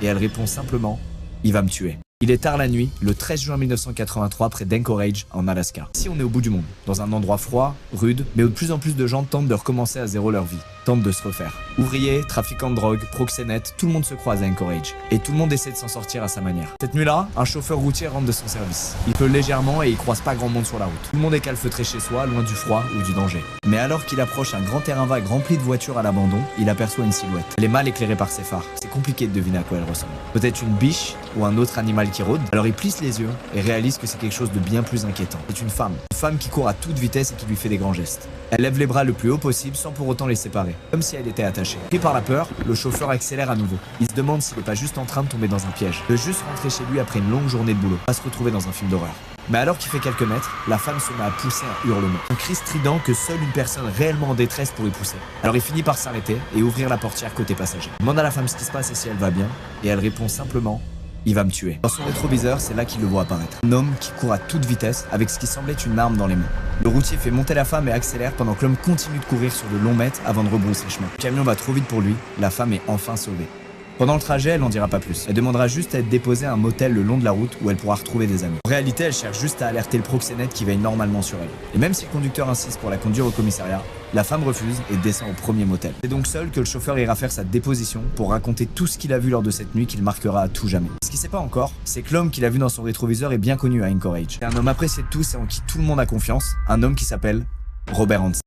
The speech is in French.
et elle répond simplement « Il va me tuer ». Il est tard la nuit, le 13 juin 1983, près d'Anchorage, en Alaska. Ici, on est au bout du monde, dans un endroit froid, rude, mais où de plus en plus de gens tentent de recommencer à zéro leur vie, tentent de se refaire. Ouvriers, trafiquants de drogue, proxénètes, tout le monde se croise à Anchorage, et tout le monde essaie de s'en sortir à sa manière. Cette nuit-là, un chauffeur routier rentre de son service. Il pleut légèrement et il croise pas grand monde sur la route. Tout le monde est calfeutré chez soi, loin du froid ou du danger. Mais alors qu'il approche un grand terrain vague rempli de voitures à l'abandon, il aperçoit une silhouette. Elle est mal éclairée par ses phares. C'est compliqué de deviner à quoi elle ressemble. Peut-être une biche ou un autre animal qui rôde. Alors il plisse les yeux et réalise que c'est quelque chose de bien plus inquiétant. C'est une femme qui court à toute vitesse et qui lui fait des grands gestes. Elle lève les bras le plus haut possible sans pour autant les séparer, comme si elle était attachée. Pris par la peur, le chauffeur accélère à nouveau. Il se demande s'il n'est pas juste en train de tomber dans un piège, de juste rentrer chez lui après une longue journée de boulot, pas se retrouver dans un film d'horreur. Mais alors qu'il fait quelques mètres, la femme se met à pousser un hurlement. Un cri strident que seule une personne réellement en détresse pourrait pousser. Alors il finit par s'arrêter et ouvrir la portière côté passager. Il demande à la femme ce qui se passe et si elle va bien, et elle répond simplement « Il va me tuer ». Dans son rétroviseur, c'est là qu'il le voit apparaître. Un homme qui court à toute vitesse avec ce qui semblait une arme dans les mains. Le routier fait monter la femme et accélère pendant que l'homme continue de courir sur de longs mètres avant de rebrousser chemin. Le camion va trop vite pour lui, la femme est enfin sauvée. Pendant le trajet, elle n'en dira pas plus. Elle demandera juste à être déposée à un motel le long de la route où elle pourra retrouver des amis. En réalité, elle cherche juste à alerter le proxénète qui veille normalement sur elle. Et même si le conducteur insiste pour la conduire au commissariat, la femme refuse et descend au premier motel. C'est donc seul que le chauffeur ira faire sa déposition pour raconter tout ce qu'il a vu lors de cette nuit qu'il marquera à tout jamais. Ce qu'il sait pas encore, c'est que l'homme qu'il a vu dans son rétroviseur est bien connu à Anchorage. C'est un homme apprécié de tous et en qui tout le monde a confiance, un homme qui s'appelle Robert Hansen.